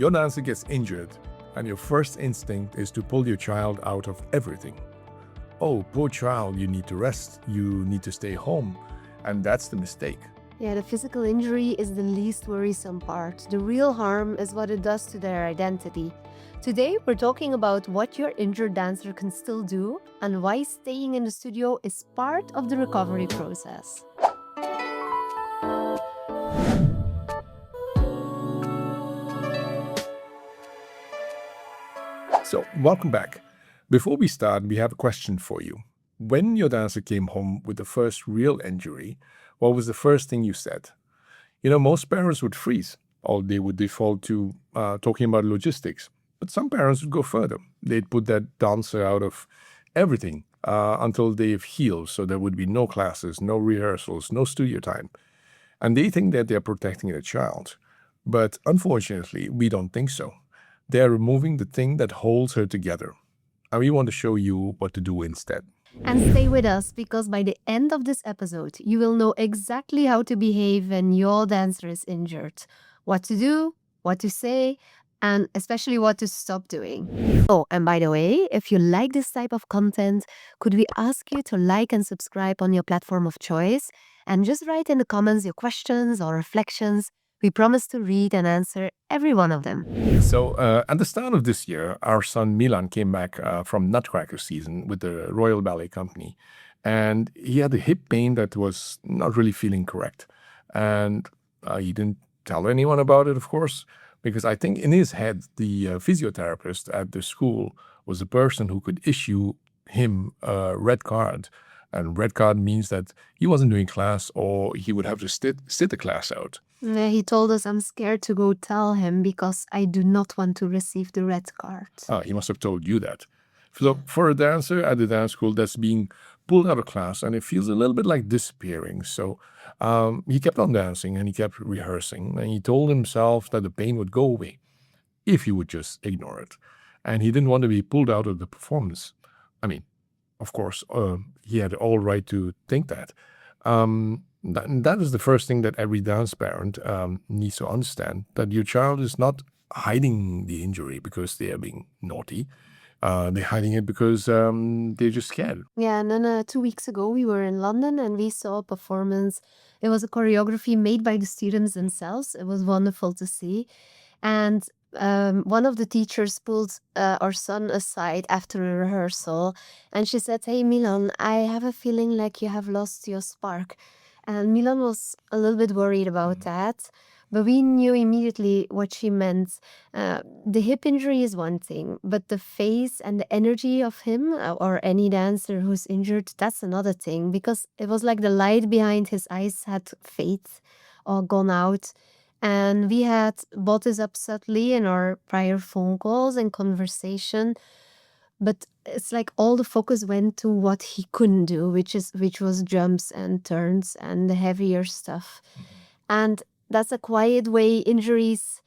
Your dancer gets injured, and your first instinct is to pull your child out of everything. Oh, poor child, you need to rest, you need to stay home. And that's the mistake. Yeah, the physical injury is the least worrisome part. The real harm is what it does to their identity. Today, we're talking about what your injured dancer can still do and why staying in the studio is part of the recovery process. So, welcome back. Before we start, we have a question for you. When your dancer came home with the first real injury, what was the first thing you said? Most parents would freeze, or they would default to talking about logistics. But some parents would go further. They'd put that dancer out of everything until they've healed, so there would be no classes, no rehearsals, no studio time. And they think that they're protecting their child. But unfortunately, we don't think so. They're removing the thing that holds her together. And we want to show you what to do instead. And stay with us because by the end of this episode, you will know exactly how to behave when your dancer is injured, what to do, what to say, and especially what to stop doing. Oh, and by the way, if you like this type of content, could we ask you to like and subscribe on your platform of choice and just write in the comments your questions or reflections. We promise to read and answer every one of them. So at the start of this year, our son Milan came back from Nutcracker season with the Royal Ballet Company. And he had a hip pain that was not really feeling correct. And he didn't tell anyone about it, of course, because I think in his head, the physiotherapist at the school was the person who could issue him a red card. And red card means that he wasn't doing class or he would have to sit the class out. Yeah, he told us, I'm scared to go tell him because I do not want to receive the red card. He must have told you that. So for a dancer at the dance school, that's being pulled out of class and it feels a little bit like disappearing. So he kept on dancing and he kept rehearsing and he told himself that the pain would go away if he would just ignore it. And he didn't want to be pulled out of the performance. I mean, of course, he had all right to think that. That is the first thing that every dance parent needs to understand, that your child is not hiding the injury because they are being naughty. They're hiding it because they're just scared. Yeah, and then 2 weeks ago we were in London and we saw a performance. It was a choreography made by the students themselves. It was wonderful to see. And one of the teachers pulled our son aside after a rehearsal and she said, "Hey Milan, I have a feeling like you have lost your spark." And Milan was a little bit worried about that, but we knew immediately what she meant. The hip injury is one thing, but the face and the energy of him or any dancer who's injured, that's another thing, because it was like the light behind his eyes had faded or gone out. And we had brought this up subtly in our prior phone calls and conversation. But it's like all the focus went to what he couldn't do, which was jumps and turns and the heavier stuff. And that's a quiet way injuries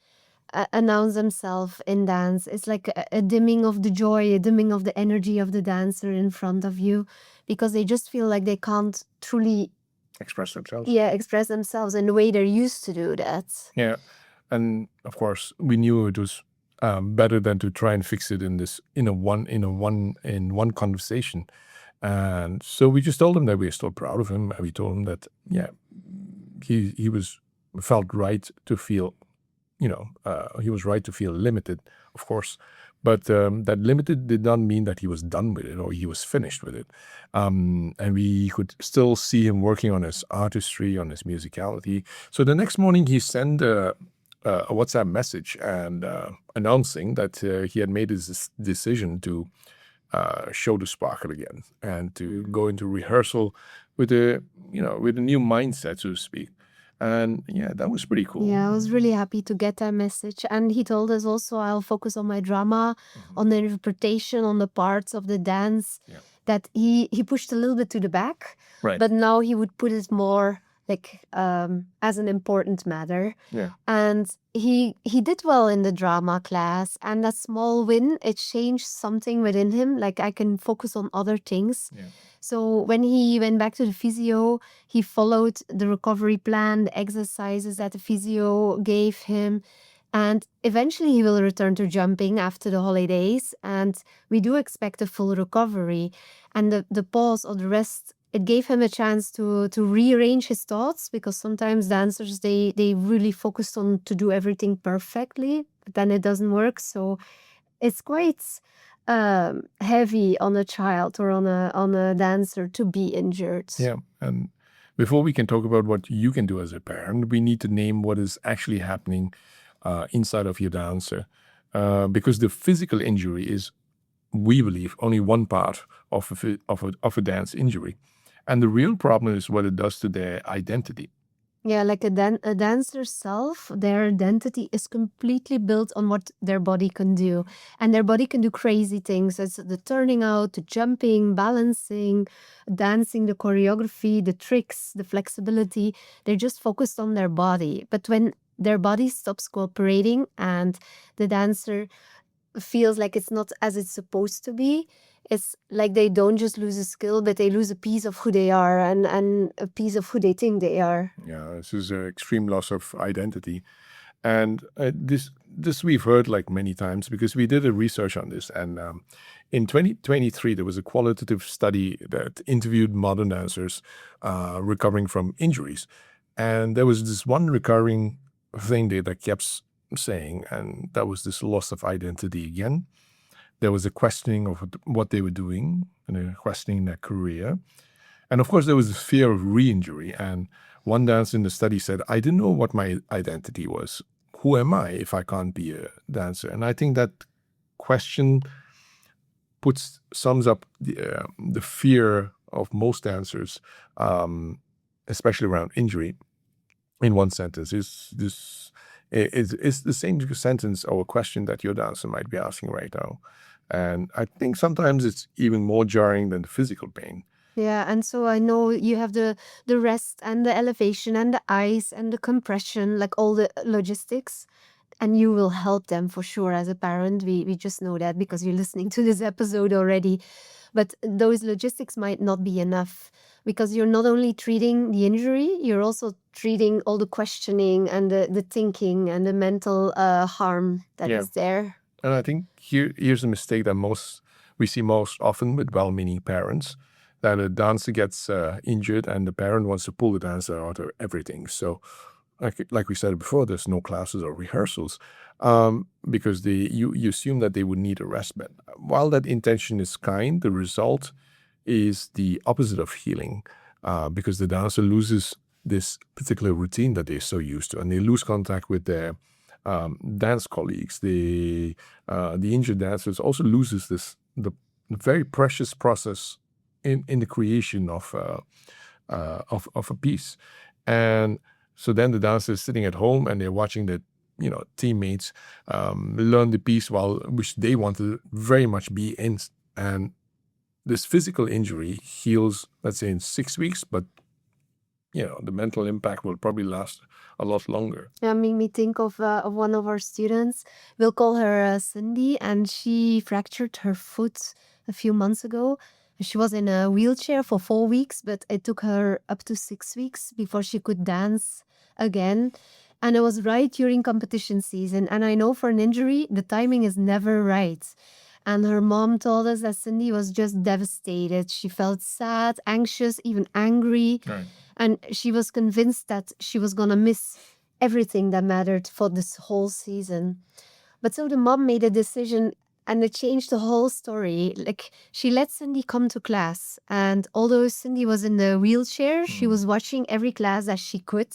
announce themselves in dance. It's like a dimming of the joy, a dimming of the energy of the dancer in front of you, because they just feel like they can't truly Express themselves. express themselves in the way they're used to do that. Yeah, and of course we knew it was better than to try and fix it in one conversation. And so we just told him that we are still proud of him, and we told him that he felt right to feel, he was right to feel limited, of course. But that limited did not mean that he was done with it or he was finished with it. And we could still see him working on his artistry, on his musicality. So the next morning he sent a WhatsApp message and announcing that he had made his decision to show the sparkle again and to go into rehearsal with a new mindset, so to speak. And that was pretty cool. Yeah, I was really happy to get that message. And he told us also, I'll focus on my drama, on the interpretation, on the parts of the dance that he pushed a little bit to the back. Right. But now he would put it more like as an important matter. Yeah. And he did well in the drama class, and that small win, it changed something within him. Like, I can focus on other things. Yeah. So when he went back to the physio, he followed the recovery plan, the exercises that the physio gave him. And eventually he will return to jumping after the holidays, and we do expect a full recovery. And the pause or the rest, it gave him a chance to rearrange his thoughts, because sometimes dancers, they really focus on to do everything perfectly, but then it doesn't work. So it's quite heavy on a child or on a dancer to be injured. Yeah, and before we can talk about what you can do as a parent, we need to name what is actually happening inside of your dancer, because the physical injury is, we believe, only one part of a dance injury, and the real problem is what it does to their identity. Yeah, like a dancer's self, their identity is completely built on what their body can do. And their body can do crazy things. It's the turning out, the jumping, balancing, dancing, the choreography, the tricks, the flexibility. They're just focused on their body. But when their body stops cooperating and the dancer feels like it's not as it's supposed to be, it's like they don't just lose a skill, but they lose a piece of who they are and a piece of who they think they are. Yeah, this is an extreme loss of identity. And this we've heard like many times, because we did a research on this. And in 2023, there was a qualitative study that interviewed modern dancers recovering from injuries. And there was this one recurring thing that kept saying, and that was this loss of identity again. There was a questioning of what they were doing and a questioning their career. And of course, there was a fear of re-injury. And one dancer in the study said, I didn't know what my identity was. Who am I if I can't be a dancer? And I think that question sums up the fear of most dancers, especially around injury, in one sentence. Is the same sentence or question that your dancer might be asking right now. And I think sometimes it's even more jarring than the physical pain. Yeah, and so I know you have the rest and the elevation and the ice and the compression, like all the logistics, and you will help them for sure as a parent. We just know that because you're listening to this episode already. But those logistics might not be enough, because you're not only treating the injury, you're also treating all the questioning and the thinking and the mental harm that is there. And I think here's a mistake that we see most often with well-meaning parents, that a dancer gets injured and the parent wants to pull the dancer out of everything. So like we said before, there's no classes or rehearsals, because you assume that they would need a rest. But while that intention is kind, the result is the opposite of healing, because the dancer loses this particular routine that they're so used to, and they lose contact with their dance colleagues. The injured dancers also loses the very precious process in the creation of a piece. And so then the dancer is sitting at home and they're watching the teammates learn the piece which they want to very much be in. And this physical injury heals, let's say, in 6 weeks, but the mental impact will probably last a lot longer. Yeah, made me think of one of our students. We'll call her Cindy, and she fractured her foot a few months ago. She was in a wheelchair for 4 weeks, but it took her up to 6 weeks before she could dance again. And it was right during competition season. And I know for an injury, the timing is never right. And her mom told us that Cindy was just devastated. She felt sad, anxious, even angry. Right. And she was convinced that she was going to miss everything that mattered for this whole season. But so the mom made a decision, and it changed the whole story. Like, she let Cindy come to class. And although Cindy was in the wheelchair, she was watching every class as she could.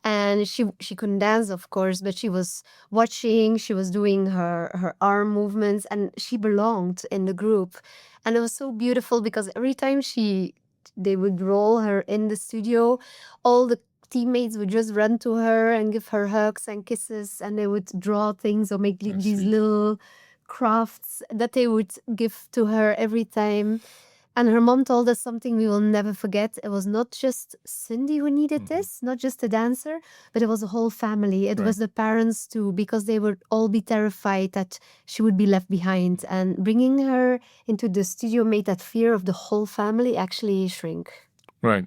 And she couldn't dance, of course, but she was watching, she was doing her arm movements, and she belonged in the group. And it was so beautiful, because every time they would roll her in the studio, all the teammates would just run to her and give her hugs and kisses, and they would draw things or make That's these sweet. little crafts that they would give to her every time. And her mom told us something we will never forget. It was not just Cindy who needed this, not just the dancer, but it was the whole family. It was the parents too, because they would all be terrified that she would be left behind. And bringing her into the studio made that fear of the whole family actually shrink. Right.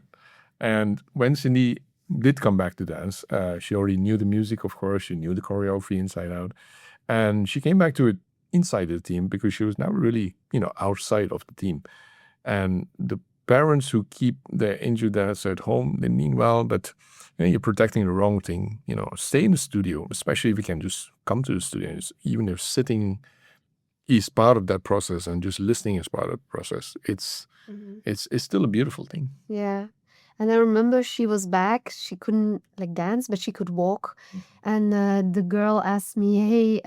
And when Cindy did come back to dance. She already knew the music, of course. She knew the choreography inside out. And she came back to it inside the team because she was now really, outside of the team. And the parents who keep their injured dancer at home, they mean well, but you're protecting the wrong thing. Stay in the studio, especially if you can just come to the studio. Even if sitting is part of that process and just listening is part of the process, it's still a beautiful thing. Yeah. And I remember she was back. She couldn't dance, but she could walk. And the girl asked me, "Hey,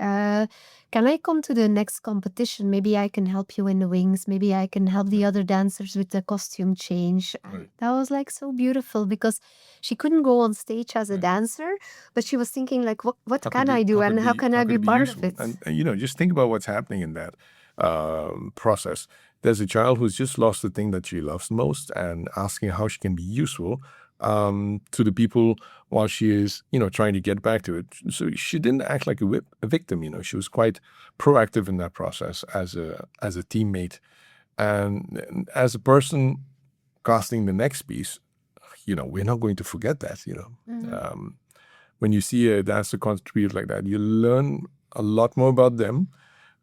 can I come to the next competition? Maybe I can help you in the wings. Maybe I can help the other dancers with the costume change." And that was so beautiful because she couldn't go on stage as a dancer, but she was thinking what can I do and how can I be part of it? And just think about what's happening in that process. There's a child who's just lost the thing that she loves most and asking how she can be useful to the people while she is, trying to get back to it. So she didn't act like a victim. She was quite proactive in that process as a teammate, and as a person casting the next piece. We're not going to forget that. When you see a dancer contribute like that, you learn a lot more about them.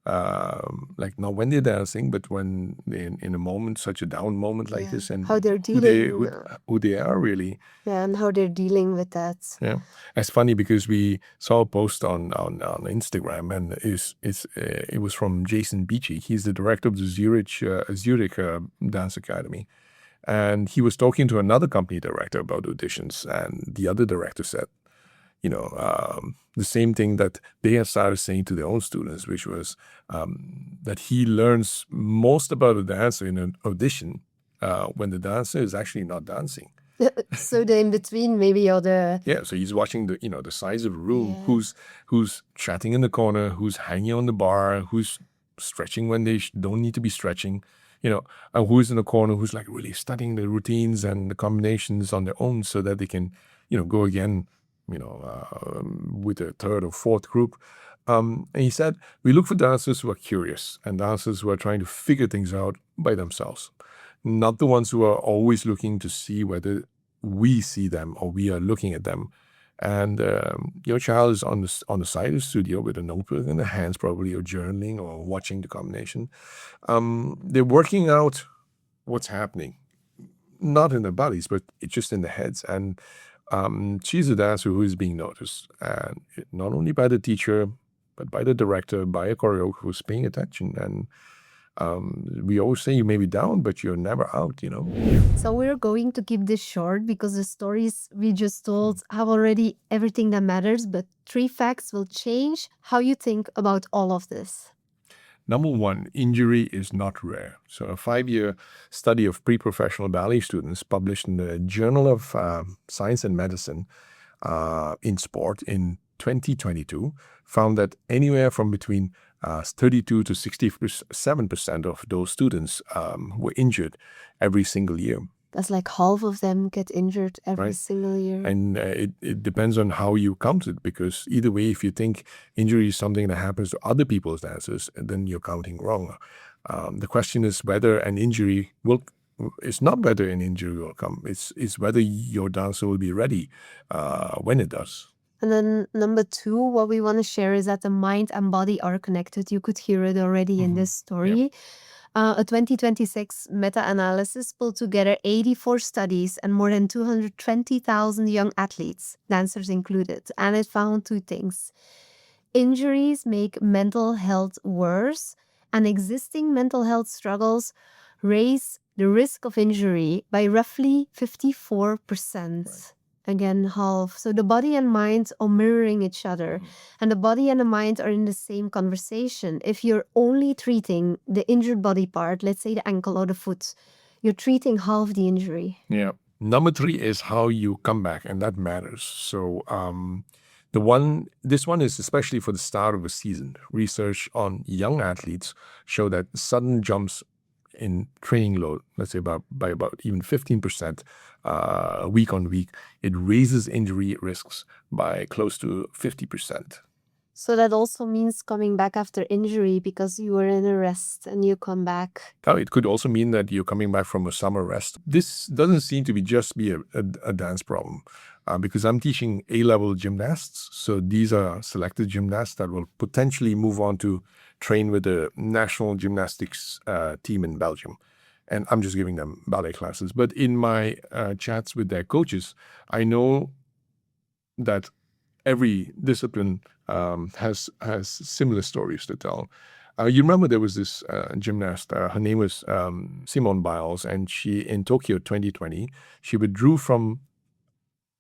Not when they're dancing, but when they're in a moment, such a down moment like this, and how they're dealing, who they are really. Yeah, and how they're dealing with that. Yeah, it's funny because we saw a post on Instagram, and it was from Jason Beachy. He's the director of the Zurich Dance Academy, and he was talking to another company director about auditions, and the other director said, the same thing that they had started saying to their own students, which was that he learns most about a dancer in an audition when the dancer is actually not dancing. So the in between, maybe, or the so he's watching the size of a room, who's chatting in the corner, who's hanging on the bar, who's stretching when they don't need to be stretching, and who's in the corner who's really studying the routines and the combinations on their own so that they can go again with a third or fourth group. And he said, we look for dancers who are curious and dancers who are trying to figure things out by themselves, not the ones who are always looking to see whether we see them or we are looking at them. And your child is on the side of the studio with a notebook in their hands, probably, or journaling or watching the combination. They're working out what's happening, not in their bodies, but it's just in their heads. And she's a dancer who is being noticed, and not only by the teacher, but by the director, by a choreographer who's paying attention. And we always say you may be down, but you're never out, So we're going to keep this short because the stories we just told have already everything that matters, but 3 facts will change how you think about all of this. Number 1, injury is not rare. So a 5-year study of pre-professional ballet students published in the Journal of Science and Medicine in Sport in 2022 found that anywhere from between 32 to 67% of those students were injured every single year. That's half of them get injured every single year. And it depends on how you count it, because either way, if you think injury is something that happens to other people's dancers, then you're counting wrong. The question is whether an injury it's not whether an injury will come. It's whether your dancer will be ready when it does. And then number 2, what we want to share is that the mind and body are connected. You could hear it already in this story. Yeah. A 2026 meta-analysis pulled together 84 studies and more than 220,000 young athletes, dancers included, and it found 2 things. Injuries make mental health worse, and existing mental health struggles raise the risk of injury by roughly 54%. Again, half. So the body and mind are mirroring each other, and the body and the mind are in the same conversation. If you're only treating the injured body part, let's say the ankle or the foot, you're treating half the injury. Yeah. Number 3 is how you come back, and that matters. So this one is especially for the start of a season. Research on young athletes show that sudden jumps in training load, let's say by about even 15% week on week, it raises injury risks by close to 50%. So that also means coming back after injury because you were in a rest and you come back. Oh, it could also mean that you're coming back from a summer rest. This doesn't seem to be just a dance problem. because I'm teaching A-level gymnasts. So these are selected gymnasts that will potentially move on to train with the national gymnastics team in Belgium. And I'm just giving them ballet classes. But in my chats with their coaches, I know that every discipline has similar stories to tell. You remember there was this gymnast, her name was Simone Biles, and she, in Tokyo 2020, she withdrew from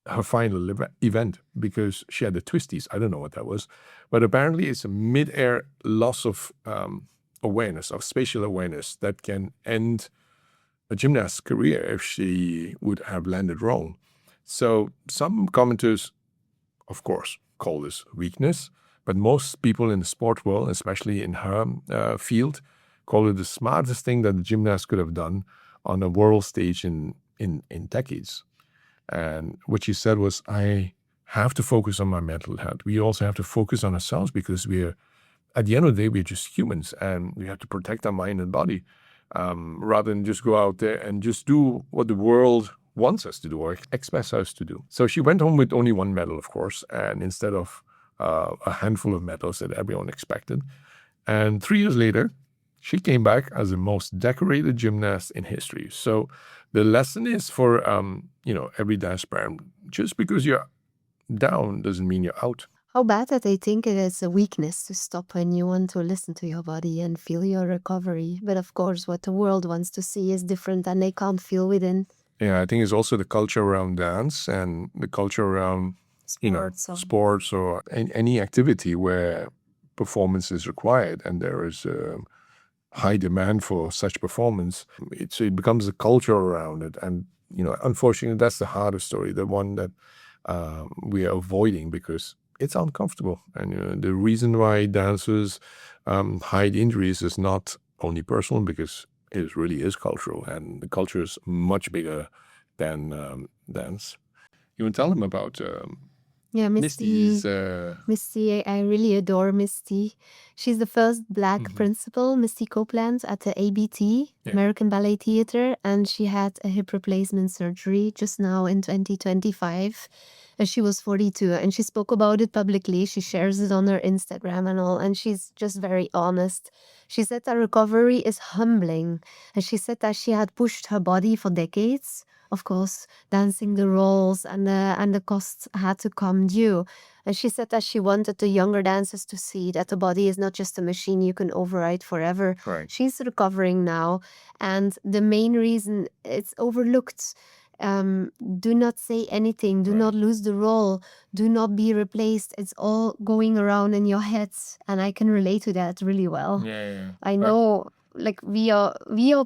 her final event because she had the twisties. I don't know what that was. But apparently it's a mid-air loss of awareness, of spatial awareness, that can end a gymnast's career if she would have landed wrong. So some commenters, of course, call this weakness, but most people in the sport world, especially in her field, call it the smartest thing that the gymnast could have done on a world stage in decades. And what she said was, I have to focus on my mental health. We also have to focus on ourselves because at the end of the day, we're just humans and we have to protect our mind and body rather than just go out there and just do what the world wants us to do or expects us to do. So she went home with only one medal, of course, and instead of a handful of medals that everyone expected. And 3 years later, she came back as the most decorated gymnast in history. So the lesson is for every dance parent: just because you're down doesn't mean you're out. How bad that they think it is a weakness to stop when you want to listen to your body and feel your recovery. But of course, what the world wants to see is different and they can't feel within. Yeah, I think it's also the culture around dance and the culture around sports or any activity where performance is required and there is high demand for such performance. It becomes a culture around it. And, unfortunately, that's the harder story, the one that we are avoiding because it's uncomfortable. And the reason why dancers hide injuries is not only personal, because it really is cultural, and the culture is much bigger than dance. You want to tell them about Yeah, Misty's... Misty, I really adore Misty. She's the first Black principal, Misty Copeland, at the ABT, American Ballet Theatre, and she had a hip replacement surgery just now in 2025. And she was 42, and she spoke about it publicly. She shares it on her Instagram and all, and she's just very honest. She said that recovery is humbling, and she said that she had pushed her body for decades. Of course, dancing the roles and the costs had to come due. And she said that she wanted the younger dancers to see that the body is not just a machine you can override forever. Right. She's recovering now. And the main reason it's overlooked. Do not say anything. Do not lose the role. Do not be replaced. It's all going around in your head. And I can relate to that really well. Yeah. I know... Like we are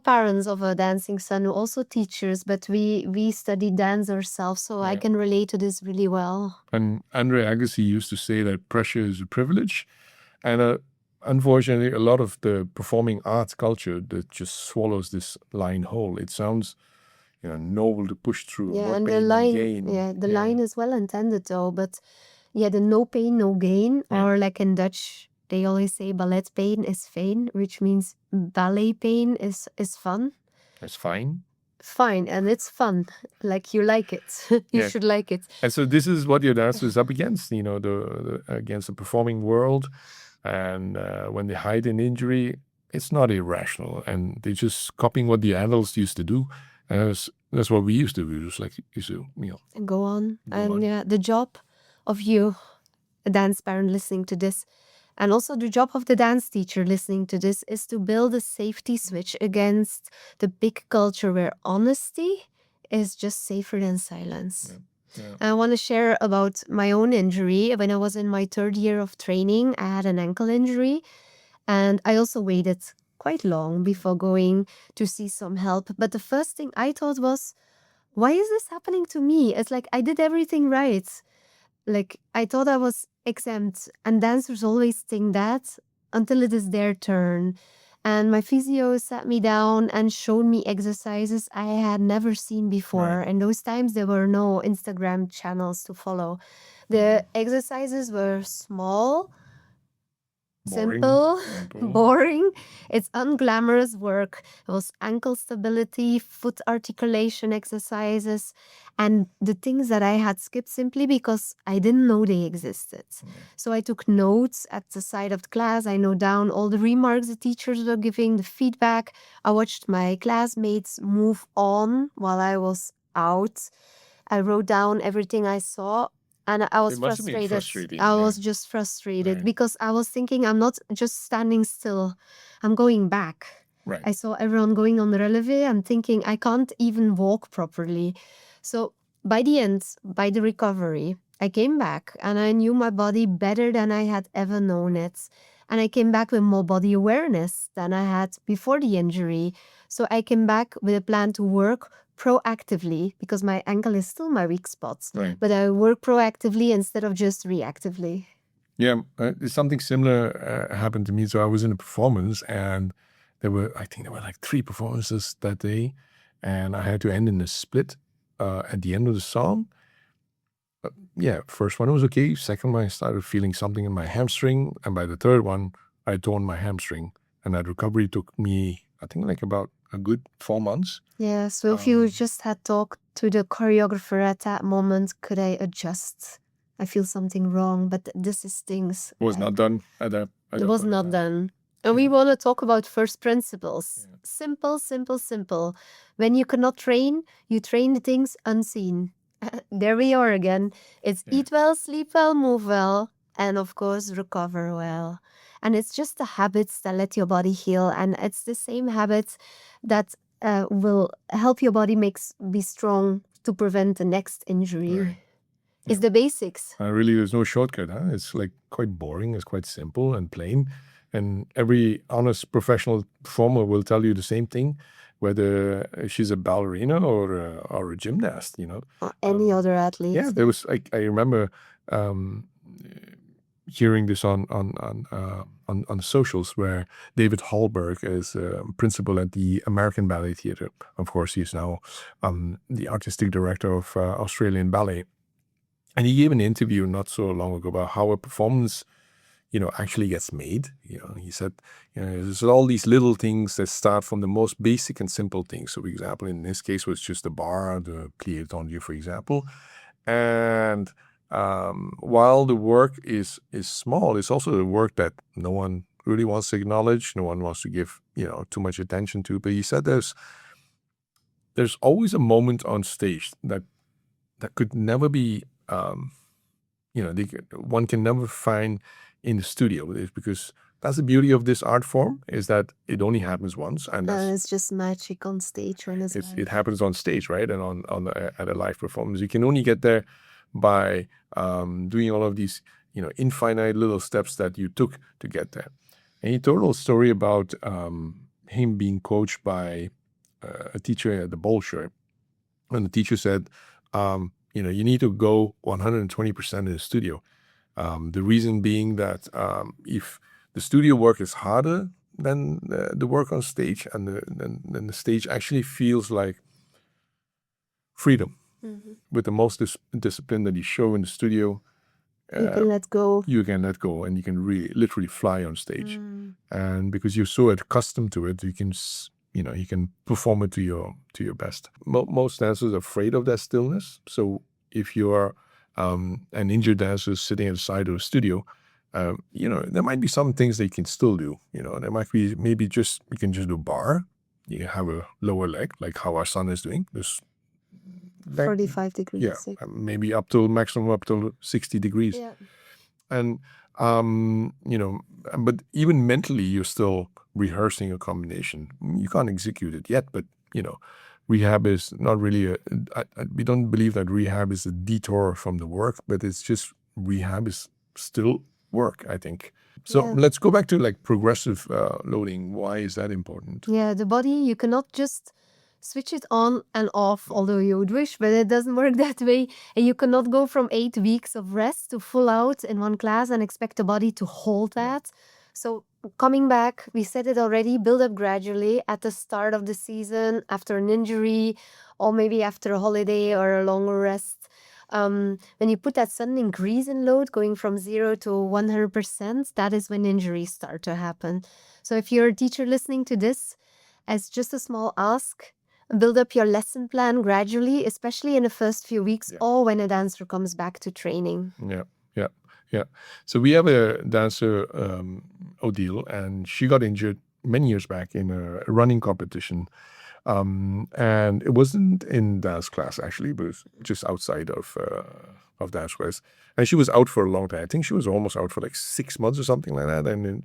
parents of a dancing son, who also teachers, but we study dance ourselves, so I can relate to this really well. And Andre Agassi used to say that pressure is a privilege, and unfortunately, a lot of the performing arts culture that just swallows this line whole. It sounds, noble to push through. Yeah, no and pain, the line, no gain. the line is well intended though, but the no pain, no gain, or like in Dutch, they always say ballet pain is fijn, which means ballet pain is fun. It's fine. Fine, and it's fun. Like you like it. You should like it. And so this is what your dancer is up against, against the performing world. And when they hide an injury, it's not irrational. And they're just copying what the adults used to do. That's what we used to do. Just like used to, And go on. The job of you, a dance parent listening to this, and also the job of the dance teacher listening to this, is to build a safety switch against the big culture where honesty is just safer than silence. I want to share about my own injury. When I was in my 3rd year of training, I had an ankle injury, and I also waited quite long before going to see some help. But the first thing I thought was, why is this happening to me? It's like I did everything right. Like I thought I was exempt, and dancers always think that until it is their turn. And my physio sat me down and showed me exercises I had never seen before. And those times there were no Instagram channels to follow. The exercises were small, simple, boring. It's unglamorous work. It was ankle stability, foot articulation exercises, and the things that I had skipped simply because I didn't know they existed. So I took notes at the side of the class. I note down all the remarks the teachers were giving, the feedback. I watched my classmates move on while I was out. I wrote down everything I saw. And I was It must have been frustrated. frustrating, I yeah. was just frustrated Right. because I was thinking I'm not just standing still. I'm going back. Right. I saw everyone going on the releve. I'm thinking I can't even walk properly. So by the end, by the recovery, I came back and I knew my body better than I had ever known it. And I came back with more body awareness than I had before the injury. So I came back with a plan to work proactively because my ankle is still my weak spot. Right. But I work proactively instead of just reactively. Yeah, something similar happened to me. So I was in a performance, and I think there were like 3 performances that day, and I had to end in a split at the end of the song. Yeah, first one was okay. Second one, I started feeling something in my hamstring, and by the third one, I torn my hamstring, and that recovery took me, I think, like about a good 4 months. Yeah, so if you just had talked to the choreographer at that moment, could I adjust? I feel something wrong, but this is things. Was not done at that. It was not done. And we want to talk about first principles. Simple, simple, simple. When you cannot train, you train the things unseen. There we are again. It's eat well, sleep well, move well, and of course, recover well. And it's just the habits that let your body heal. And it's the same habits that will help your body be strong to prevent the next injury. Right. It's the basics. Really, there's no shortcut. Huh? It's like quite boring. It's quite simple and plain. And every honest professional performer will tell you the same thing, whether she's a ballerina or a gymnast, you know. Or any other athlete. Yeah, there was. I remember hearing this on socials, where David Hallberg is principal at the American Ballet Theatre. Of course, he's now the artistic director of Australian Ballet. And he gave an interview not so long ago about how a performance, actually gets made. He said, there's all these little things that start from the most basic and simple things. So, for example, in this case was just the bar, the plié tendu, for example. And while the work is small, it's also the work that no one really wants to acknowledge. No one wants to give, too much attention to. But he said there's always a moment on stage that could never be, one can never find in the studio, because that's the beauty of this art form, is that it only happens once, and it's just magic on stage when it happens on stage, right? And at a live performance, you can only get there by doing all of these, infinite little steps that you took to get there. And he told a story about him being coached by a teacher at the Bolshoi, and the teacher said, you need to go 120% in the studio. The reason being that if the studio work is harder than the work on stage, and then the stage actually feels like freedom. Mm-hmm. With the most discipline that you show in the studio, you can let go. You can let go, and you can really literally fly on stage. And because you're so accustomed to it, you can perform it to your best. Most dancers are afraid of that stillness. So if you are an injured dancer sitting at the side of a studio, there might be some things that you can still do. There might be maybe you can just do bar. You have a lower leg, like how our son is doing. There's 45 degrees. Yeah, maybe maximum up to 60 degrees. Yeah. And but even mentally, you're still rehearsing a combination. You can't execute it yet, but rehab is not really we don't believe that rehab is a detour from the work, but it's just rehab is still work, I think. So let's go back to like progressive loading. Why is that important? Yeah, the body, you cannot just switch it on and off, although you would wish, but it doesn't work that way. And you cannot go from 8 weeks of rest to full out in one class and expect the body to hold that. So coming back, we said it already, build up gradually at the start of the season, after an injury, or maybe after a holiday or a longer rest. When you put that sudden increase in load going from 0 to 100%, that is when injuries start to happen. So if you're a teacher listening to this, as just a small ask, build up your lesson plan gradually, especially in the first few weeks or when a dancer comes back to training. Yeah. So we have a dancer, Odile, and she got injured many years back in a running competition. And it wasn't in dance class, actually, but it was just outside of dance class. And she was out for a long time. I think she was almost out for like 6 months or something like that.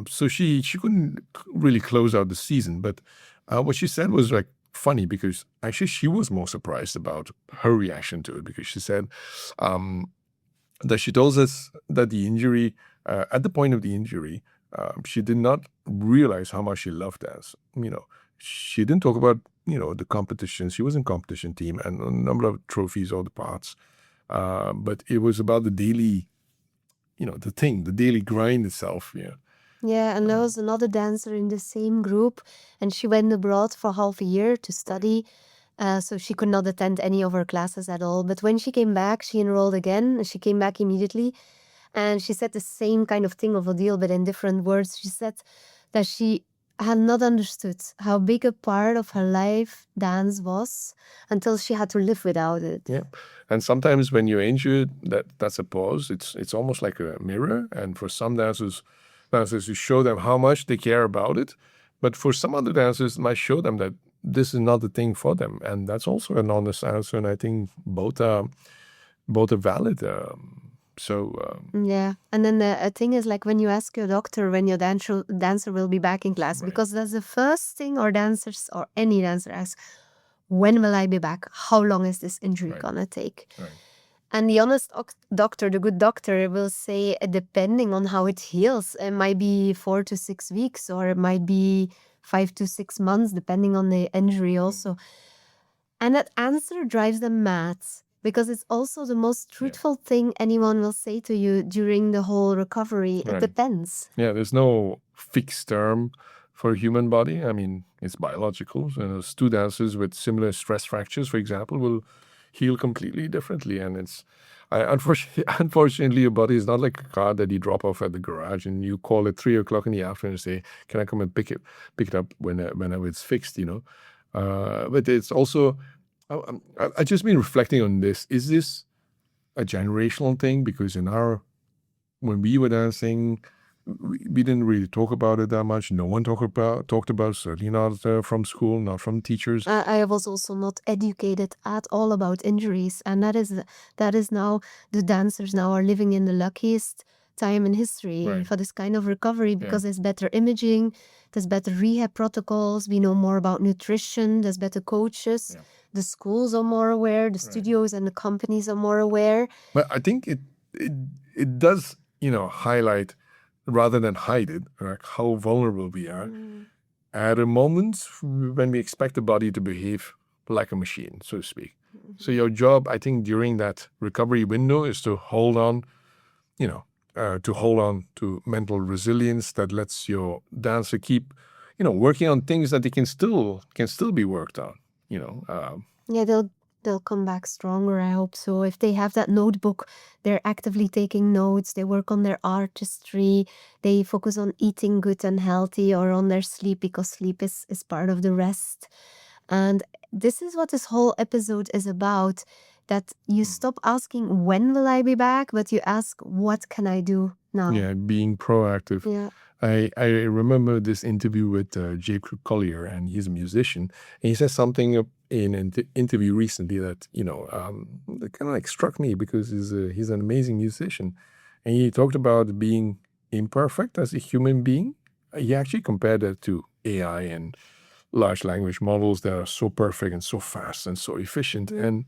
So she couldn't really close out the season. But what she said was like funny, because actually she was more surprised about her reaction to it, because she said that she told us that the injury, at the point of the injury, she did not realize how much she loved dance. She didn't talk about, the competition. She was in competition team and a number of trophies, all the parts. But it was about the daily, the daily grind itself. Yeah. Yeah, and there was another dancer in the same group, and she went abroad for half a year to study. So she could not attend any of her classes at all. But when she came back, she enrolled again, and she came back immediately. And she said the same kind of thing of Odile, but in different words. She said that she had not understood how big a part of her life dance was until she had to live without it. Yeah. And sometimes when you're injured, that's a pause. It's almost like a mirror. And for some dancers, you show them how much they care about it. But for some other dancers, it might show them that this is not the thing for them. And that's also an honest answer. And I think both are valid. Yeah. And then the thing is, like, when you ask your doctor when your dancer will be back in class, because that's the first thing our dancers or any dancer asks, when will I be back? How long is this injury gonna take? Right. And the honest doctor, the good doctor, will say, depending on how it heals, it might be 4 to 6 weeks, or it might be 5 to 6 months, depending on the injury also. And that answer drives them mad, because it's also the most truthful thing anyone will say to you during the whole recovery. It depends. Yeah, there's no fixed term for a human body. I mean, it's biological. So two dancers with similar stress fractures, for example, will heal completely differently. And unfortunately, your body is not like a car that you drop off at the garage and you call at 3 o'clock in the afternoon and say, "Can I come and pick it up whenever it's fixed?" But it's also, I just been reflecting on this. Is this a generational thing? Because when we were dancing, we didn't really talk about it that much. No one talked about, certainly not from school, not from teachers. I was also not educated at all about injuries, and that is now the dancers now are living in the luckiest time in history for this kind of recovery, because there's better imaging, there's better rehab protocols, we know more about nutrition, there's better coaches, the schools are more aware, the studios and the companies are more aware. But I think it does, highlight rather than hide it, like how vulnerable we are at a moment when we expect the body to behave like a machine, so to speak. So your job, I think, during that recovery window is to hold on, to mental resilience that lets your dancer keep, working on things that they can still be worked on. Yeah, they'll come back stronger, I hope so. If they have that notebook, they're actively taking notes, they work on their artistry, they focus on eating good and healthy, or on their sleep, because sleep is part of the rest. And this is what this whole episode is about, that you stop asking, when will I be back? But you ask, what can I do now? Yeah, being proactive. Yeah. I remember this interview with Jacob Collier, and he's a musician. And he said something in an interview recently that, that kind of like struck me, because he's an amazing musician. And he talked about being imperfect as a human being. He actually compared that to AI and large language models that are so perfect and so fast and so efficient. And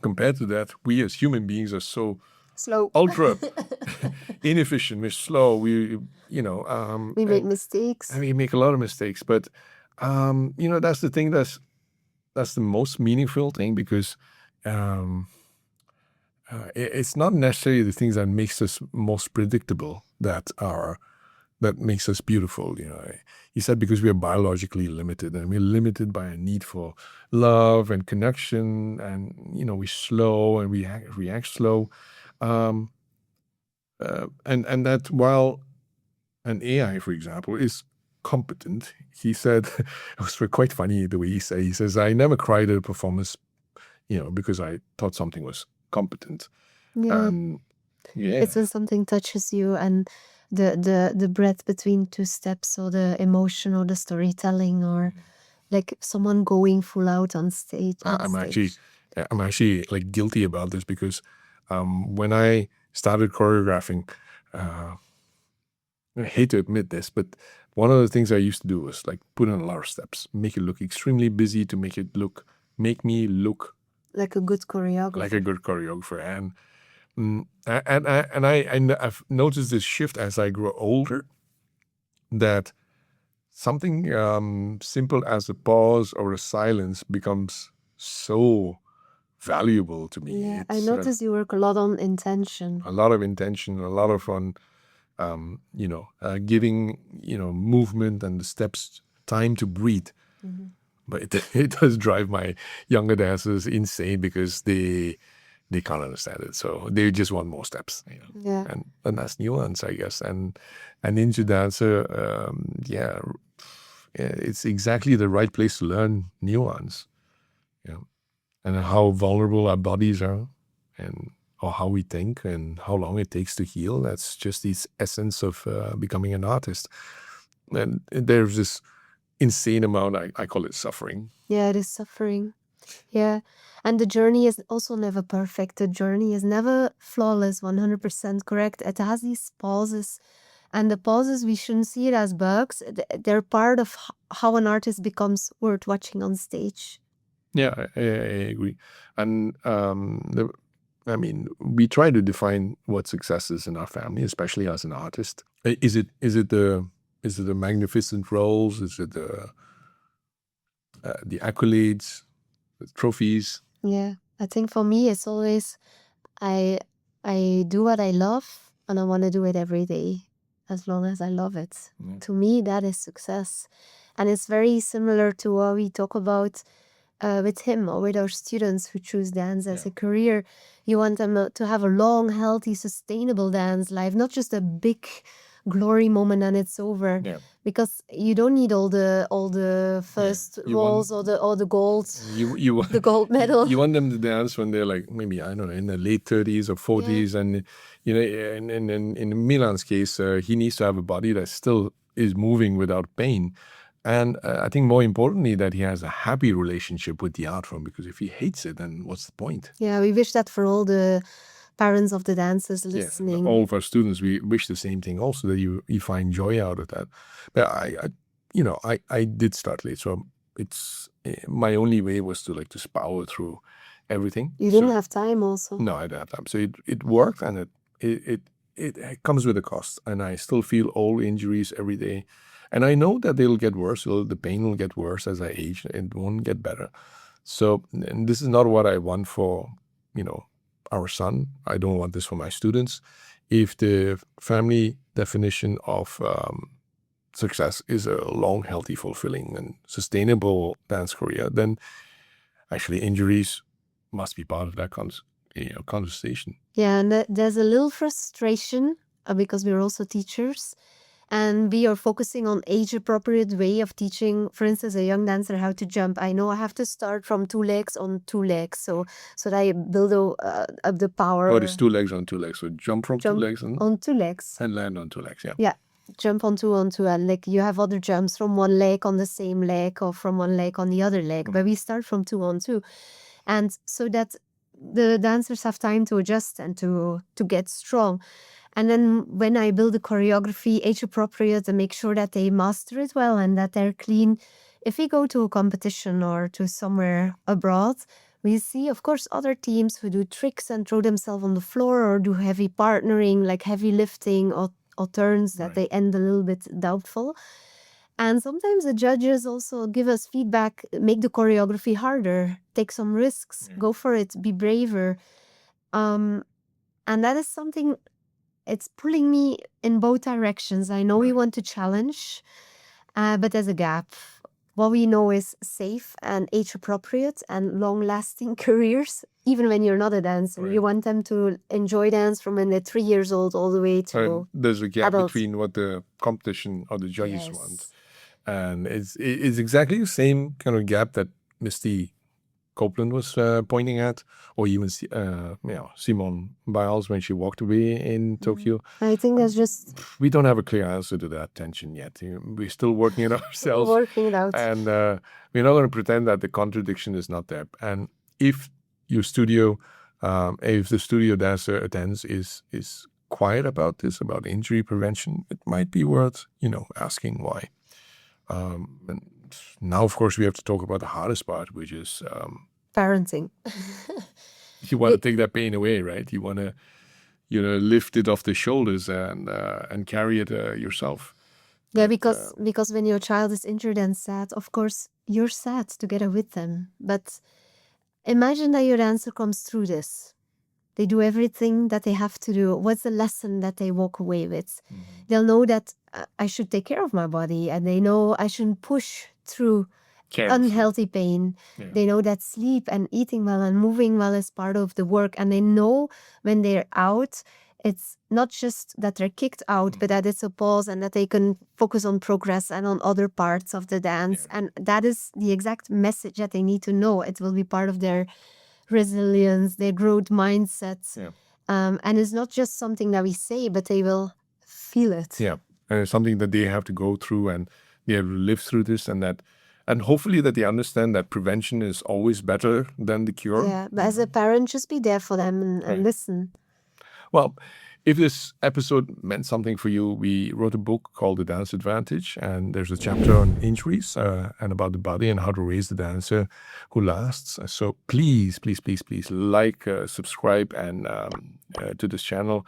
compared to that, we as human beings are so slow, ultra inefficient. We're slow. We make mistakes. We make a lot of mistakes. But that's the thing. That's the most meaningful thing, because it's not necessarily the things that makes us most predictable that are that makes us beautiful. He said because we are biologically limited, and we're limited by a need for love and connection, and we're slow and we react slow, and that while an AI, for example, is competent, he said, it was quite funny the way he says, I never cried at a performance, because I thought something was competent. Yeah. Yeah. It's when something touches you and the breath between two steps, or the emotion, or the storytelling, or like someone going full out on stage. I'm actually like guilty about this because when I started choreographing, I hate to admit this, but one of the things I used to do was like put in a lot of steps, make it look extremely busy to make me look like a good choreographer. like a good choreographer. And I've noticed this shift as I grow older, that something simple as a pause or a silence becomes so valuable to me. Yeah, I noticed you work a lot on intention. A lot of intention, a lot of fun, giving, movement and the steps time to breathe. Mm-hmm. But it does drive my younger dancers insane because they can't understand it. So they just want more steps. Yeah. And that's nuance, I guess. And an ninja dancer, it's exactly the right place to learn nuance. And how vulnerable our bodies are, or how we think, and how long it takes to heal. That's just the essence of becoming an artist. And there's this insane amount, I call it suffering. Yeah, it is suffering. Yeah. And the journey is also never perfect. The journey is never flawless, 100% correct. It has these pauses. And the pauses, we shouldn't see it as bugs. They're part of how an artist becomes worth watching on stage. Yeah, I agree. And we try to define what success is in our family, especially as an artist. Is it the magnificent roles? Is it the accolades, the trophies? Yeah, I think for me, it's always I do what I love, and I want to do it every day, as long as I love it. Yeah. To me, that is success. And it's very similar to what we talk about with him, or with our students who choose dance as a career. You want them to have a long, healthy, sustainable dance life, not just a big glory moment and it's over. Yeah. Because you don't need all the first roles or the gold, the gold medal. You want them to dance when they're like, maybe, I don't know, in the late 30s or 40s. And in Milan's case, he needs to have a body that still is moving without pain. And I think more importantly, that he has a happy relationship with the art form, because if he hates it, then what's the point? Yeah, we wish that for all the parents of the dancers listening. All of our students, we wish the same thing also, that you find joy out of that. But I did start late, so it's my only way was to just power through everything. You didn't have time also. No, I didn't have time. So it worked, and it comes with a cost, and I still feel old injuries every day. And I know that they'll get worse. The pain will get worse as I age. It won't get better. So, and this is not what I want for, our son. I don't want this for my students. If the family definition of success is a long, healthy, fulfilling, and sustainable dance career, then actually injuries must be part of that conversation. Yeah, and there's a little frustration because we're also teachers. And we are focusing on age-appropriate way of teaching, for instance, a young dancer how to jump. I know I have to start from 2 legs on 2 legs, so that I build up the power. Oh, it's 2 legs on 2 legs. So jump from 2 legs on 2 legs. And land on 2 legs, yeah. Yeah, jump on two, and like you have other jumps from 1 leg on the same leg or from 1 leg on the other leg. But we start from 2 on 2. And so that the dancers have time to adjust and to get strong. And then when I build a choreography age appropriate and make sure that they master it well and that they're clean, if we go to a competition or to somewhere abroad, we see, of course, other teams who do tricks and throw themselves on the floor or do heavy partnering, like heavy lifting or turns that they end a little bit doubtful. And sometimes the judges also give us feedback, make the choreography harder, take some risks, go for it, be braver. And that is something... it's pulling me in both directions. I know we want to challenge, but there's a gap. What we know is safe and age-appropriate and long-lasting careers, even when you're not a dancer. You Right. want them to enjoy dance from when they're 3 years old all the way to There's a gap adults. between what the competition or the judges want. Yes. And it's exactly the same kind of gap that Misty Copeland was pointing at, or even Simone Biles when she walked away in Tokyo. I think that's just We don't have a clear answer to that tension yet. We're still working it ourselves. working it out. And we're not going to pretend that the contradiction is not there. And if your studio, if the studio dancer attends is quiet about this, about injury prevention, it might be worth, asking why. And now, of course, we have to talk about the hardest part, which is Parenting. you want to take that pain away, right? You want to, lift it off the shoulders and carry it yourself. Yeah, because when your child is injured and sad, of course, you're sad together with them. But imagine that your dancer comes through this. They do everything that they have to do. What's the lesson that they walk away with? They'll know that I should take care of my body, and they know I shouldn't push through unhealthy pain. Yeah. They know that sleep and eating well and moving well is part of the work. And they know when they're out, it's not just that they're kicked out, but that it's a pause and that they can focus on progress and on other parts of the dance. Yeah. And that is the exact message that they need to know. It will be part of their resilience, their growth mindset. Yeah. And it's not just something that we say, but they will feel it. Yeah. And it's something that they have to go through, and they have to live through this, and hopefully that they understand that prevention is always better than the cure. Yeah, but as a parent, just be there for them and listen. Well, if this episode meant something for you, we wrote a book called The Dance Advantage, and there's a chapter on injuries and about the body and how to raise the dancer who lasts. So please, please, please, please like, subscribe, and to this channel.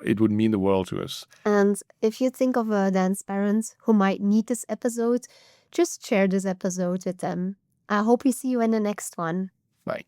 It would mean the world to us. And if you think of a dance parent who might need this episode, just share this episode with them. I hope we see you in the next one. Bye.